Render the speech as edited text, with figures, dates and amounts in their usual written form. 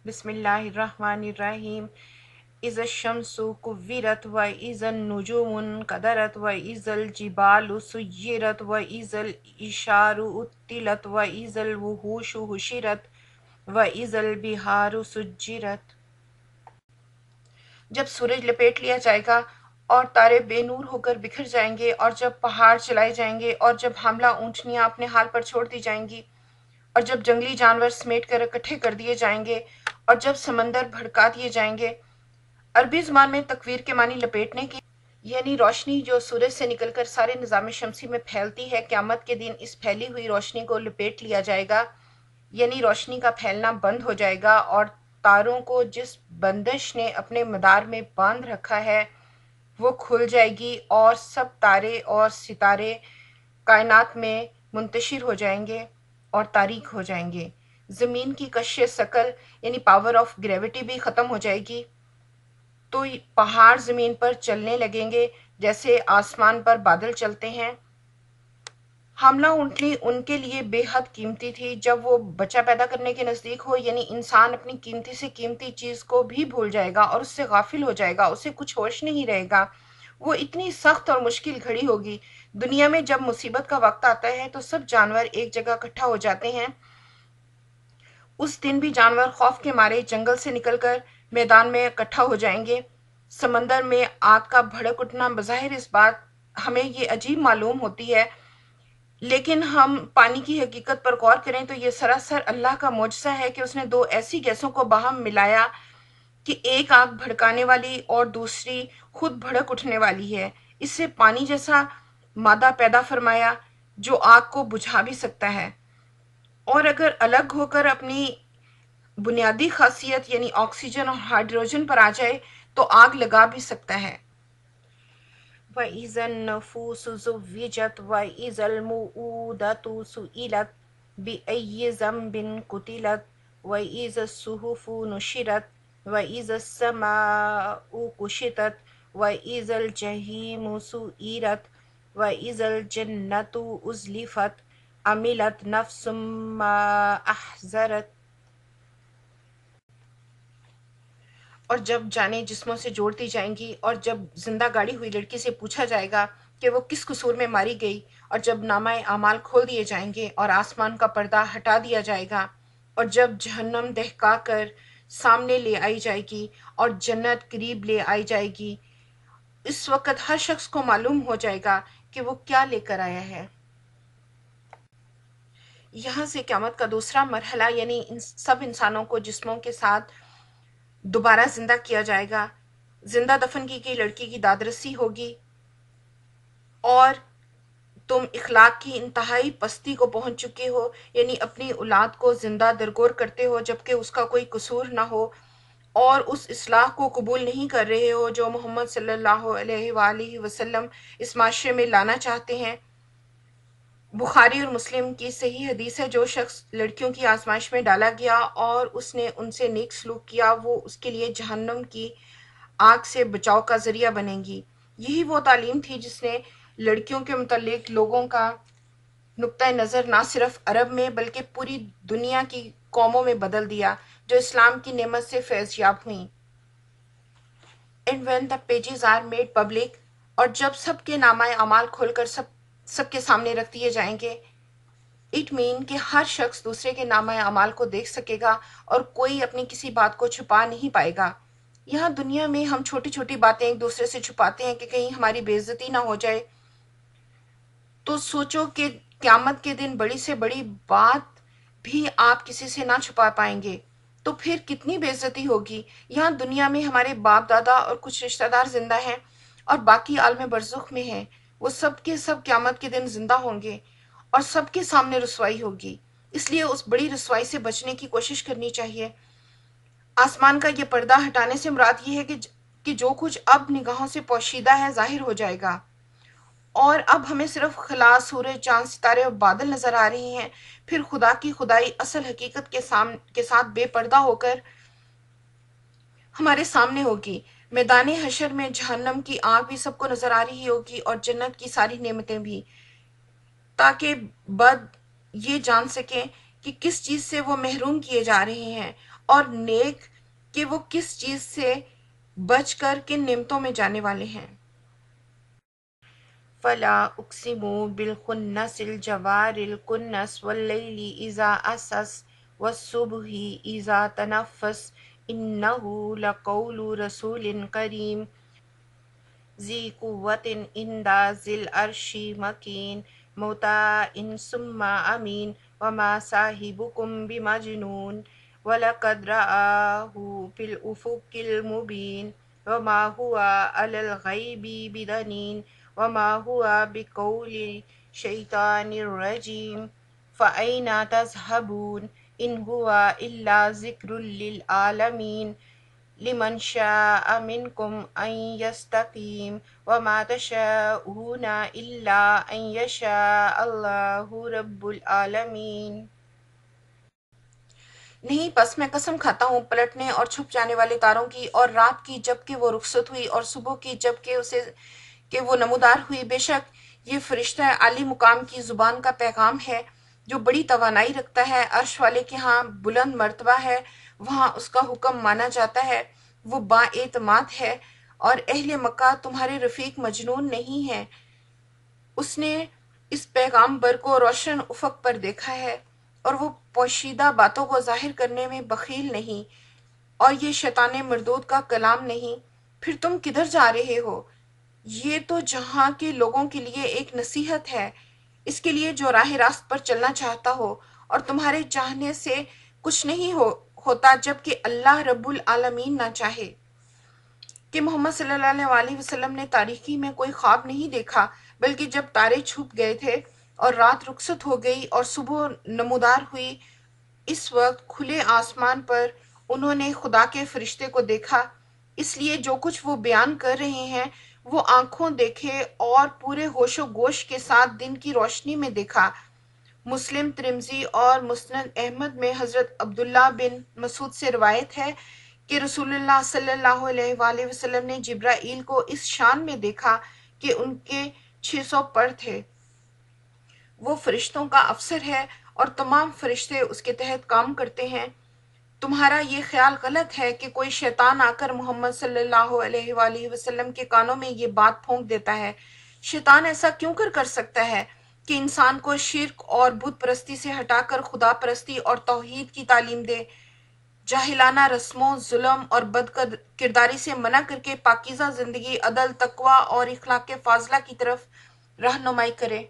बिस्मिल्लाहिर्रहमानिर्रहीम। इज़ शम्सु कुव्विरत व इज़न नुजुमुन कदरत व इज़ल जिबालु सुय्यिरत व इज़ल इशारु उत्तिलत व इज़ल वुहूशु हुशिरत व इज़ल बिहारु सुज्जिरत। जब सूरज लपेट लिया जाएगा और तारे बेनूर होकर बिखर जाएंगे, और जब पहाड़ चलाए जाएंगे, और जब हमला ऊंटनियां अपने हाल पर छोड़ दी जाएंगी, और जब जंगली जानवर समेट कर इकट्ठे कर दिए जाएंगे, और जब समंदर भड़का दिए जाएंगे। अरबी ज़ुबान में तकवीर के मानी लपेटने की, यानी रोशनी जो सूरज से निकलकर सारे निज़ाम शमसी में फैलती है। क़यामत के दिन इस फैली हुई रोशनी को लपेट लिया जाएगा, यानी रोशनी का फैलना बंद हो जाएगा, और तारों को जिस बंदिश ने अपने मदार में बांध रखा है वो खुल जाएगी, और सब तारे और सितारे कायनात में मुंतशिर हो जाएंगे और तारीक हो जाएंगे। ज़मीन की कश्श सकल यानी पावर ऑफ ग्रेविटी भी ख़त्म हो जाएगी, तो पहाड़ ज़मीन पर चलने लगेंगे जैसे आसमान पर बादल चलते हैं। हमला ऊँटनी उनके लिए बेहद कीमती थी। जब वो बच्चा पैदा करने के नज़दीक हो, यानी इंसान अपनी कीमती से कीमती चीज़ को भी भूल जाएगा और उससे गाफिल हो जाएगा, उसे कुछ होश नहीं रहेगा। वो इतनी सख्त और मुश्किल घड़ी होगी। दुनिया में जब मुसीबत का वक्त आता है तो सब जानवर एक जगह इकट्ठा हो जाते हैं। उस दिन भी जानवर खौफ के मारे जंगल से निकलकर मैदान में इकट्ठा हो जाएंगे। समंदर में आग का भड़क उठना बज़ाहिर इस बात हमें ये अजीब मालूम होती है, लेकिन हम पानी की हकीकत पर गौर करें तो ये सरासर अल्लाह का मौजज़ा है कि उसने दो ऐसी गैसों को बाहम मिलाया कि एक आग भड़काने वाली और दूसरी खुद भड़क उठने वाली है। इससे पानी जैसा मादा पैदा फरमाया जो आग को बुझा भी सकता है, और अगर अलग होकर अपनी बुनियादी खासियत यानी ऑक्सीजन और हाइड्रोजन पर आ जाए तो आग लगा भी सकता है। वइज़न नफूसु ज़ुव्विजत वइज़ल मऊदतु सुइलत बिअय्यि ज़ंबिन कुतिलत वइज़स्सुहुफु नुशिरत वइज़स्समाउ कुशितत वइज़ल जहीमु सुइरत वइज़ल जन्नतु उज़लिफत अमिलत नफ्सुम मा अहज़रत। और जब जाने जिस्मों से जोड़ दी जाएंगी, और जब जिंदा गाड़ी हुई लड़की से पूछा जाएगा कि वो किस कसूर में मारी गई, और जब नामाए आमाल खोल दिए जाएंगे और आसमान का पर्दा हटा दिया जाएगा, और जब जहन्नम दहका कर सामने ले आई जाएगी और जन्नत करीब ले आई जाएगी, इस वक्त हर शख्स को मालूम हो जाएगा कि वो क्या लेकर आया है। यहाँ से क़यामत का दूसरा मरहला यानी इन सब इंसानों को जिस्मों के साथ दोबारा जिंदा किया जाएगा। जिंदा दफन की गई लड़की की दादरसी होगी, और तुम इखलाक की इंतहाई पस्ती को पहुंच चुके हो, यानी अपनी औलाद को जिंदा दरगोर करते हो जबकि उसका कोई कसूर ना हो, और उस इस्लाह को कबूल नहीं कर रहे हो जो मोहम्मद सल्लल्लाहु अलैहि वसल्लम इस माशरे में लाना चाहते हैं। बुखारी और मुस्लिम की सही हदीस है, जो शख्स लड़कियों की आजमाइश में डाला गया और उसने उनसे नेक सलूक किया, वो उसके लिए जहन्नम की आग से बचाव का जरिया बनेंगी। यही वो तालीम थी जिसने लड़कियों के मुतालिक लोगों का नुक्ता नज़र ना सिर्फ अरब में बल्कि पूरी दुनिया की कौमों में बदल दिया जो इस्लाम की नेमत से फैज़याब हुई। And when the pages are made public, और जब सबके नामाए अमाल खोलकर सबके सामने रख दिए जाएंगे, इट मीन कि हर शख्स दूसरे के नामाए अमाल को देख सकेगा और कोई अपनी किसी बात को छुपा नहीं पाएगा। यहाँ दुनिया में हम छोटी छोटी बातें एक दूसरे से छुपाते हैं कि कहीं हमारी बेइज्जती ना हो जाए, तो सोचो कि क़यामत के दिन बड़ी से बड़ी बात भी आप किसी से ना छुपा पाएंगे तो फिर कितनी बेइज्जती होगी। यहाँ दुनिया में हमारे बाप दादा और कुछ रिश्तेदार जिंदा हैं और बाकी आलम बरज़ुख में हैं। वो सब के सब क़यामत के दिन जिंदा होंगे और सबके सामने रुसवाई होगी, इसलिए उस बड़ी रुसवाई से बचने की कोशिश करनी चाहिए। आसमान का ये पर्दा हटाने से मुराद ये है कि जो कुछ अब निगाहों से पोशीदा है ज़ाहिर हो जाएगा, और अब हमें सिर्फ खला, सूरज, चांद, सितारे और बादल नजर आ रहे हैं। फिर खुदा की खुदाई असल हकीकत के साथ बेपर्दा होकर हमारे सामने होगी। मैदान हशर में जहन्नम की आग भी सबको नजर आ रही होगी और जन्नत की सारी नेमतें भी, ताकि बद ये जान सकें कि किस चीज से वो महरूम किए जा रहे हैं اور نیک کہ وہ کس چیز سے بچ کر کن نعمتوں میں جانے والے ہیں۔ فلا اقسم بالخنس الجوار الکنس واللیل اذا عسعس والصبح اذا تنفس انہ لقول رسول کریم ذی قوت عند ذی العرش مکین مطاع ثم امین وما صاحبکم بمجنون وَلَقَدْ رَآهُ بِالْأُفُقِ الْمُبِينِ وَمَا هُوَ عَلَى الْغَيْبِ بِضَنِينٍ وَمَا هُوَ بِقَوْلِ شَيْطَانٍ رَجِيمٍ فَأَيْنَ تَذْهَبُونَ إِنْ هُوَ إِلَّا ذِكْرٌ لِلْعَالَمِينَ لمن شاء منكم أن يستقيم وما تشاءون إلا أن يشاء الله رب العالمين۔ نہیں، بس میں قسم کھاتا ہوں پلٹنے اور چھپ جانے والے تاروں کی، اور رات کی جب کہ وہ رخصت ہوئی، اور صبح کی جب کہ وہ نمودار ہوئی۔ بے شک یہ فرشتہ عالی مقام کی زبان کا پیغام ہے جو بڑی توانائی رکھتا ہے، عرش والے کے ہاں بلند مرتبہ ہے، وہاں اس کا حکم مانا جاتا ہے، وہ با اعتماد ہے، اور اہل مکہ تمہارے رفیق مجنون نہیں ہیں۔ اس نے اس پیغامبر کو روشن افق پر دیکھا ہے، اور وہ پوشیدہ باتوں کو ظاہر کرنے میں بخیل نہیں، اور یہ شیطان مردود کا کلام نہیں۔ پھر تم کدھر جا رہے ہو؟ یہ تو جہاں کے لوگوں کے لیے ایک نصیحت ہے، اس کے لیے جو راہ راست پر چلنا چاہتا ہو، اور تمہارے چاہنے سے کچھ نہیں ہوتا جب کہ اللہ رب العالمین نہ چاہے۔ کہ محمد صلی اللہ علیہ وسلم نے تاریکی میں کوئی خواب نہیں دیکھا، بلکہ جب تارے چھپ گئے تھے اور رات رخصت ہو گئی اور صبح نمودار ہوئی، اس وقت کھلے آسمان پر انہوں نے خدا کے فرشتے کو دیکھا۔ اس لیے جو کچھ وہ بیان کر رہے ہیں وہ آنکھوں دیکھے اور پورے ہوش و گوش کے ساتھ دن کی روشنی میں دیکھا۔ مسلم، ترمذی اور مسند احمد میں حضرت عبداللہ بن مسعود سے روایت ہے کہ رسول اللہ صلی اللہ علیہ وآلہ وسلم نے جبرائیل کو اس شان میں دیکھا کہ ان کے 600 پر تھے۔ وہ فرشتوں کا افسر ہے اور تمام فرشتے اس کے تحت کام کرتے ہیں۔ تمہارا یہ خیال غلط ہے کہ کوئی شیطان آ کر محمد صلی اللہ علیہ وآلہ وسلم کے کانوں میں یہ بات پھونک دیتا ہے۔ شیطان ایسا کیوں کر سکتا ہے کہ انسان کو شرک اور بت پرستی سے ہٹا کر خدا پرستی اور توحید کی تعلیم دے، جاہلانہ رسموں، ظلم اور بد کرداری سے منع کر کے پاکیزہ زندگی، عدل، تقوی اور اخلاق فاضلہ کی طرف رہنمائی کرے۔